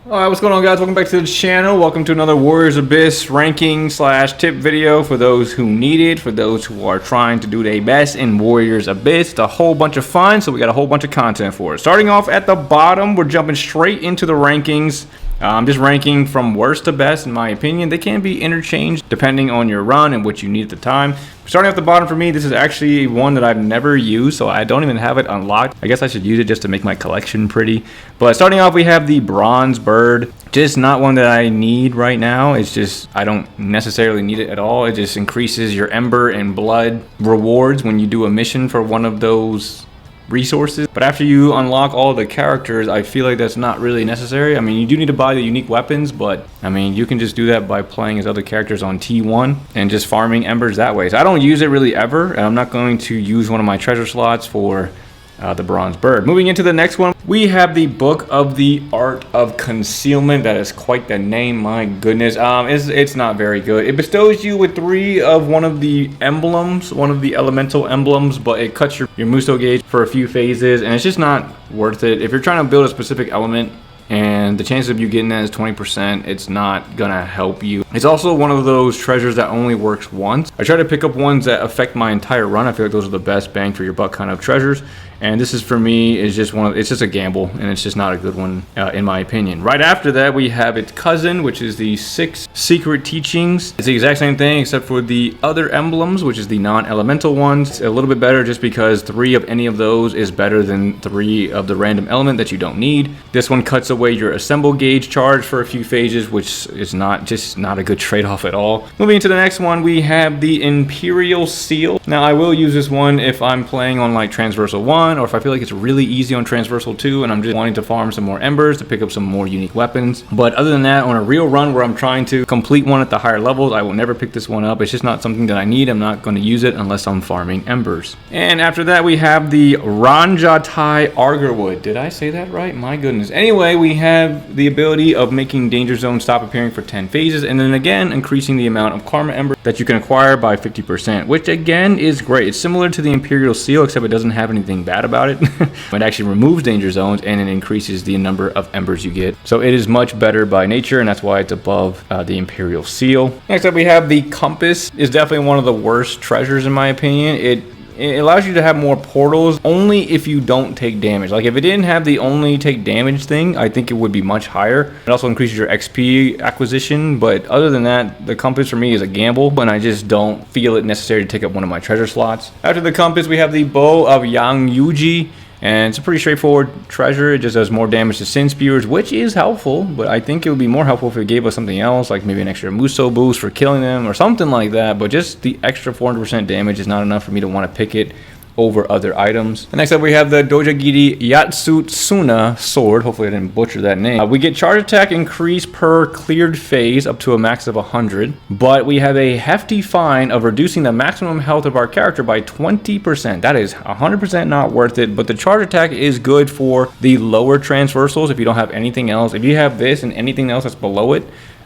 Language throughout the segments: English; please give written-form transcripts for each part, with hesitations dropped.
Alright, what's going on, guys? Welcome back to the channel. Welcome to another Warriors Abyss ranking slash tip video for those who need it, for those who are trying to do their best in Warriors Abyss. It's a whole bunch of fun, so we got a whole bunch of content for it. Starting off at the bottom, we're jumping straight into the rankings. I'm just ranking from worst to best, in my opinion. They can be interchanged depending on your run and what you need at the time. Starting off the bottom for me, this is actually one that I've never used, so I don't even have it unlocked. I guess I should use it just to make my collection pretty. But starting off, we have the bronze bird. Just not one that I need right now. It's just, I don't necessarily need it at all. It just increases your ember and blood rewards when you do a mission for one of those resources. But after you unlock all the characters, I feel like that's not really necessary. I mean, you do need to buy the unique weapons, but I mean, you can just do that by playing as other characters on T1 and just farming embers that way. So I don't use it really ever, and I'm not going to use one of my treasure slots for the bronze bird. Moving into the next one, we have the Book of the Art of Concealment. That is quite the name, my goodness. It's not very good. It bestows you with 3 of one of the emblems, one of the elemental emblems, but it cuts your Muso gauge for a few phases, and it's just not worth it. If you're trying to build a specific element and the chance of you getting that is 20%, it's not gonna help you. It's also one of those treasures that only works once. I try to pick up ones that affect my entire run. I feel like those are the best bang for your buck kind of treasures. And this is, for me, is just it's just a gamble, and it's just not a good one in my opinion. Right after that, we have its cousin, which is the 6 secret teachings. It's the exact same thing except for the other emblems, which is the non-elemental ones. It's a little bit better just because 3 of any of those is better than 3 of the random element that you don't need. This one cuts away your assemble gauge charge for a few phases, which is not a good trade-off at all. Moving into the next one, we have the Imperial Seal. Now, I will use this one if I'm playing on like Transversal 1, or if I feel like it's really easy on Transversal 2 and I'm just wanting to farm some more embers to pick up some more unique weapons. But other than that, on a real run where I'm trying to complete one at the higher levels, I will never pick this one up. It's just not something that I need. I'm not going to use it unless I'm farming embers. And after that, we have the Ranja Argerwood. Did I say that right? My goodness. Anyway, we have the ability of making danger zones stop appearing for 10 phases, and then again increasing the amount of karma ember that you can acquire by 50%, which again is great. It's similar to the Imperial Seal, except it doesn't have anything bad about it. It actually removes danger zones and it increases the number of embers you get. So it is much better by nature, and that's why it's above the Imperial Seal. Next up, we have the compass. It's definitely one of the worst treasures in my opinion. It allows you to have more portals only if you don't take damage. Like if it didn't have the only take damage thing, I think it would be much higher. It also increases your XP acquisition, but other than that, the compass for me is a gamble, and I just don't feel it necessary to take up one of my treasure slots. After the compass, we have the Bow of Yuji. And it's a pretty straightforward treasure. It just does more damage to Sin Spewers, which is helpful, but I think it would be more helpful if it gave us something else, like maybe an extra Muso boost for killing them or something like that. But just the extra 400% damage is not enough for me to want to pick it over other items. And next up, we have the Dojagiri Yatsutsuna sword. Hopefully I didn't butcher that name. We get charge attack increase per cleared phase up to a max of 100, but we have a hefty fine of reducing the maximum health of our character by 20%. That is 100% not worth it, but the charge attack is good for the lower transversals if you don't have anything else. If you have this and anything else that's below it,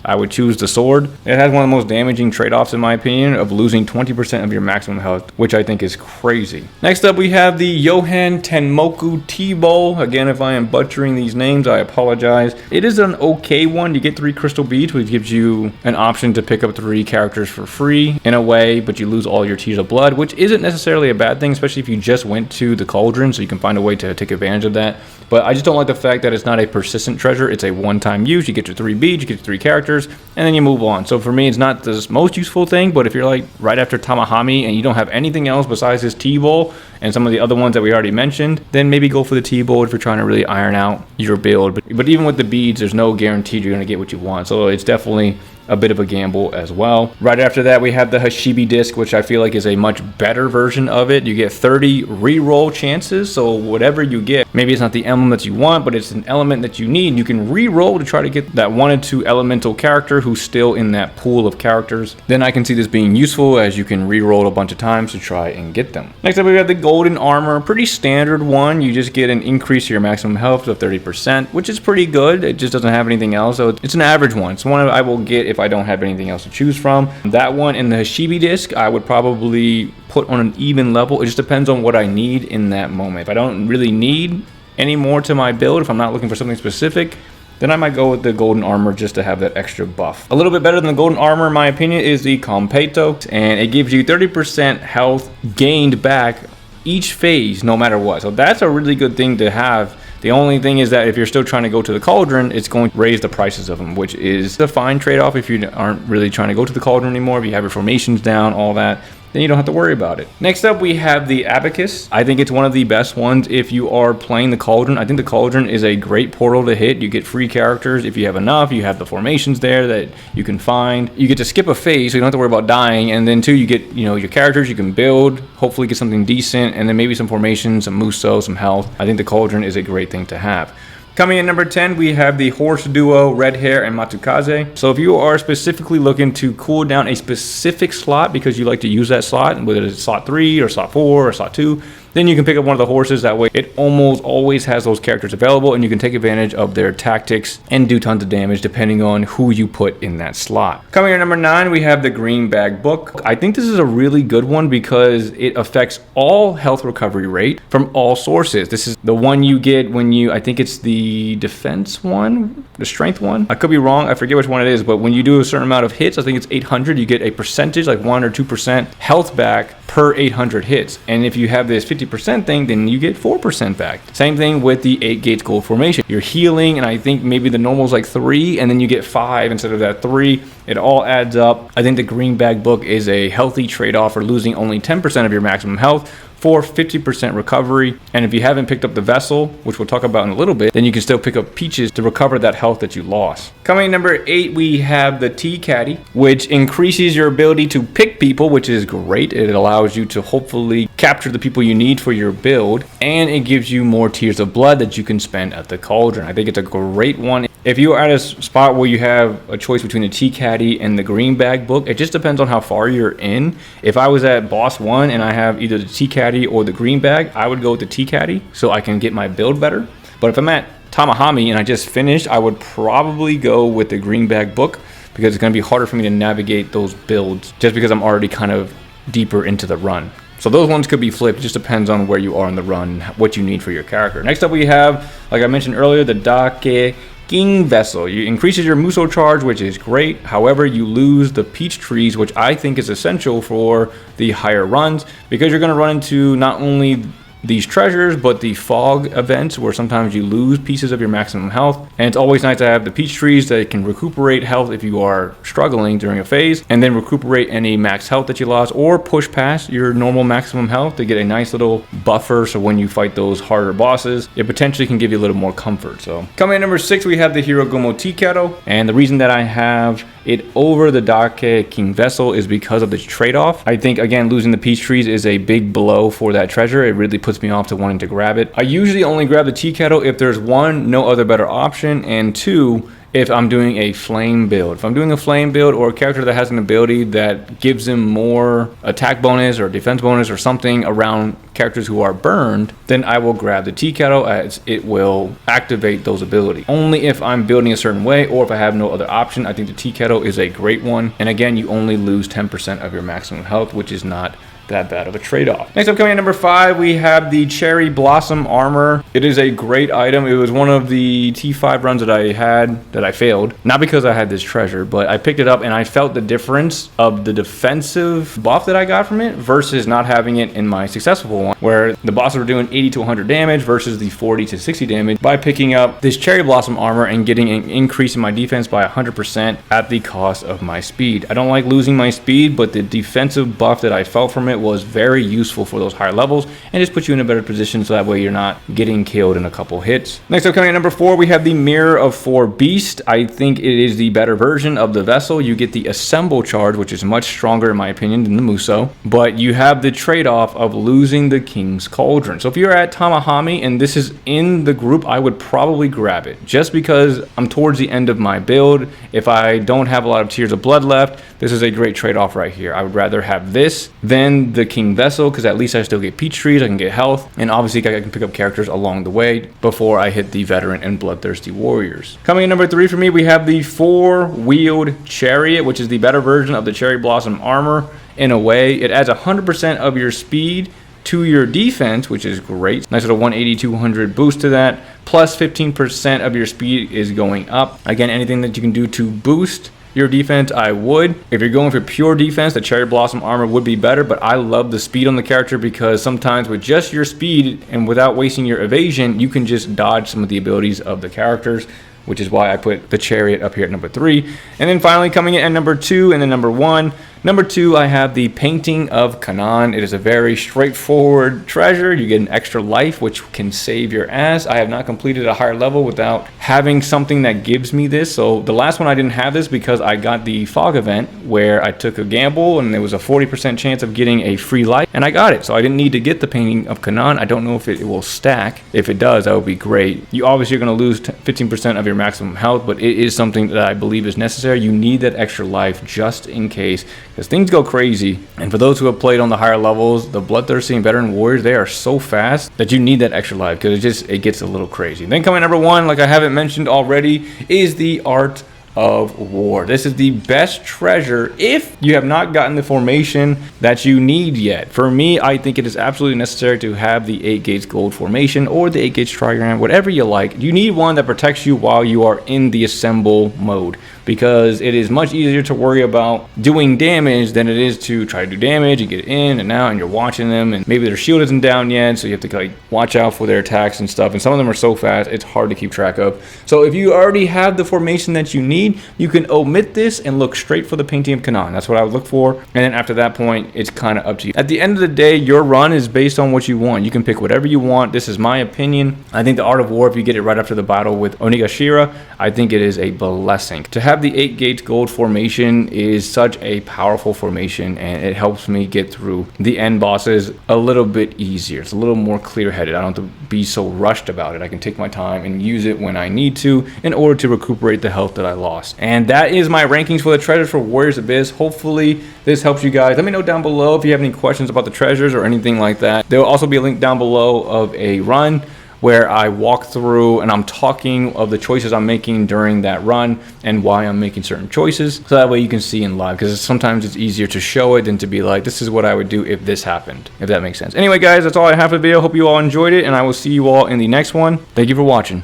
I would choose the sword. It has one of the most damaging trade-offs in my opinion of losing 20% of your maximum health, which I think is crazy. Next up, we have the Johan Tenmoku T-Bowl. Again, if I am butchering these names, I apologize. It is an okay one. You get 3 crystal beads, which gives you an option to pick up 3 characters for free in a way, but you lose all your Tears of Blood, which isn't necessarily a bad thing, especially if you just went to the Cauldron, so you can find a way to take advantage of that. But I just don't like the fact that it's not a persistent treasure. It's a one-time use. You get your 3 beads, you get your 3 characters, and then you move on. So for me, it's not the most useful thing, but if you're like right after Tamahami and you don't have anything else besides this T-Bowl and some of the other ones that we already mentioned, then maybe go for the T-Bowl if you're trying to really iron out your build. But even with the beads, there's no guarantee you're going to get what you want. So it's definitely a bit of a gamble as well. Right after that, we have the Hashibi Disc, which I feel like is a much better version of it. You get 30 re-roll chances, so whatever you get, maybe it's not the emblem that you want, but it's an element that you need. You can re-roll to try to get that 1 or 2 elemental character who's still in that pool of characters. Then I can see this being useful, as you can re-roll a bunch of times to try and get them. Next up, we have the Golden Armor, pretty standard one. You just get an increase to your maximum health of 30%, which is pretty good. It just doesn't have anything else, so it's an average one. It's one I will get if I don't have anything else to choose from. That one and the Hashibi Disc, I would probably put on an even level. It just depends on what I need in that moment. If I don't really need any more to my build, if I'm not looking for something specific, then I might go with the golden armor just to have that extra buff. A little bit better than the golden armor in my opinion is the Compto, and it gives you 30% health gained back each phase no matter what. So that's a really good thing to have. The only thing is that if you're still trying to go to the cauldron, it's going to raise the prices of them, which is a fine trade-off if you aren't really trying to go to the cauldron anymore. If you have your formations down, all that, then you don't have to worry about it. Next up, we have the abacus. I think it's one of the best ones if you are playing the cauldron. I think the cauldron is a great portal to hit. You get free characters if you have enough. You have the formations there that you can find. You get to skip a phase, so you don't have to worry about dying. And then two, you get your characters you can build, hopefully get something decent, and then maybe some formations, some muso, some health. I think the cauldron is a great thing to have. Coming in number 10, we have the horse duo, Red Hair and Matsukaze. So if you are specifically looking to cool down a specific slot because you like to use that slot, whether it's slot 3 or slot 4 or slot 2, then you can pick up one of the horses. That way it almost always has those characters available and you can take advantage of their tactics and do tons of damage depending on who you put in that slot. Coming in number 9, we have the Green Bag Book. I think this is a really good one because it affects all health recovery rate from all sources. This is the one you get when I think it's the defense one, the strength one. I could be wrong, I forget which one it is, but when you do a certain amount of hits, I think it's 800, you get a percentage, like 1 or 2% health back per 800 hits. And if you have this 50% thing, then you get 4% back. Same thing with the 8 gates gold formation. You're healing, and I think maybe the normal is like 3, and then you get 5 instead of that 3. It all adds up. I think the Green Bag Book is a healthy trade-off for losing only 10% of your maximum health for 50% recovery. And if you haven't picked up the vessel, which we'll talk about in a little bit, then you can still pick up peaches to recover that health that you lost. Coming in number 8, we have the tea caddy, which increases your ability to pick people, which is great. It allows you to hopefully capture the people you need for your build, and it gives you more tears of blood that you can spend at the cauldron. I think it's a great one. If you are at a spot where you have a choice between the tea caddy and the Green Bag Book, it just depends on how far you're in. If I was at boss 1 and I have either the tea caddy or the green bag, I would go with the tea caddy so I can get my build better. But if I'm at Tamahami and I just finished, I would probably go with the Green Bag Book because it's going to be harder for me to navigate those builds just because I'm already kind of deeper into the run. So those ones could be flipped. It just depends on where you are in the run, what you need for your character. Next up we have, like I mentioned earlier, the Dake King Vessel. You increases your muso charge, which is great. However, you lose the peach trees, which I think is essential for the higher runs because you're going to run into not only these treasures, but the fog events where sometimes you lose pieces of your maximum health. And it's always nice to have the peach trees that can recuperate health if you are struggling during a phase, and then recuperate any max health that you lost or push past your normal maximum health to get a nice little buffer. So when you fight those harder bosses, it potentially can give you a little more comfort. So coming in number 6, we have the Hirogomo Tea Kettle. And the reason that I have it over the Dake King Vessel is because of the trade-off. I think, again, losing the peach trees is a big blow for that treasure. It really puts me off to wanting to grab it. I usually only grab the tea kettle if there's 1, no other better option, and 2, if I'm doing a flame build. If I'm doing a flame build or a character that has an ability that gives him more attack bonus or defense bonus or something around characters who are burned, then I will grab the tea kettle as it will activate those abilities. Only if I'm building a certain way or if I have no other option, I think the tea kettle is a great one. And again, you only lose 10% of your maximum health, which is not that bad of a trade-off. Next up, coming in number 5, we have the Cherry Blossom Armor. It is a great item. It was one of the T5 runs that I had that I failed. Not because I had this treasure, but I picked it up and I felt the difference of the defensive buff that I got from it versus not having it in my successful one, where the bosses were doing 80 to 100 damage versus the 40 to 60 damage. By picking up this Cherry Blossom Armor and getting an increase in my defense by 100% at the cost of my speed. I don't like losing my speed, but the defensive buff that I felt from it was very useful for those higher levels and just puts you in a better position so that way you're not getting killed in a couple hits. Next up, coming at number 4, we have the Mirror of Four Beasts. I think it is the better version of the vessel. You get the Assemble charge, which is much stronger in my opinion than the Muso, but you have the trade-off of losing the King's Cauldron. So if you're at Tamahami and this is in the group, I would probably grab it just because I'm towards the end of my build. If I don't have a lot of Tears of Blood left, this is a great trade-off right here. I would rather have this than the King Vessel because at least I still get peach trees, I can get health, and obviously I can pick up characters along the way before I hit the veteran and bloodthirsty warriors. Coming in number 3 for me, we have the 4-wheeled chariot, which is the better version of the Cherry Blossom Armor. In a way, it adds 100% of your speed to your defense, which is great. Nice little 180, 200 boost to that. Plus 15% of your speed is going up. Again, anything that you can do to boost your defense, I would. If you're going for pure defense, the Cherry Blossom armor would be better, but I love the speed on the character because sometimes with just your speed and without wasting your evasion, you can just dodge some of the abilities of the characters, which is why I put the Chariot up here at number 3. And then finally coming in at number 2 and then number 1. Number 2, I have the Painting of Kanan. It is a very straightforward treasure. You get an extra life, which can save your ass. I have not completed a higher level without having something that gives me this. So the last one I didn't have this because I got the fog event where I took a gamble and there was a 40% chance of getting a free life, and I got it. So I didn't need to get the Painting of Kanan. I don't know if it will stack. If it does, that would be great. You obviously are going to lose 15% of your maximum health, but it is something that I believe is necessary. You need that extra life just in case, because things go crazy. And for those who have played on the higher levels, the Bloodthirsty and Veteran Warriors, they are so fast that you need that extra life because it gets a little crazy. Then coming number 1, like I haven't mentioned already, is the Art of War. This is the best treasure if you have not gotten the formation that you need yet. For me, I think it is absolutely necessary to have the 8 gates gold formation or the 8 gates trigram, whatever you like. You need one that protects you while you are in the assemble mode, because it is much easier to worry about doing damage than it is to try to do damage and get in and out, and you're watching them and maybe their shield isn't down yet, so you have to like watch out for their attacks and stuff, and some of them are so fast it's hard to keep track of. So if you already have the formation that you need, you can omit this and look straight for the Painting of Kanan. That's what I would look for, and then after that point it's kind of up to you. At the end of the day, your run is based on what you want. You can pick whatever you want. This is my opinion. I think the Art of War, if you get it right after the battle with Onigashira, I think it is a blessing. To have the 8 gates gold formation is such a powerful formation, and it helps me get through the end bosses a little bit easier. It's a little more clear-headed. I don't have to be so rushed about it. I can take my time and use it when I need to in order to recuperate the health that I lost. And that is my rankings for the treasures for Warriors Abyss. Hopefully this helps you guys. Let me know down below if you have any questions about the treasures or anything like that. There will also be a link down below of a run where I walk through and I'm talking of the choices I'm making during that run and why I'm making certain choices, so that way you can see in live, because sometimes it's easier to show it than to be like, this is what I would do if this happened, if that makes sense. Anyway guys, that's all I have for the video. Hope you all enjoyed it, and I will see you all in the next one. Thank you for watching.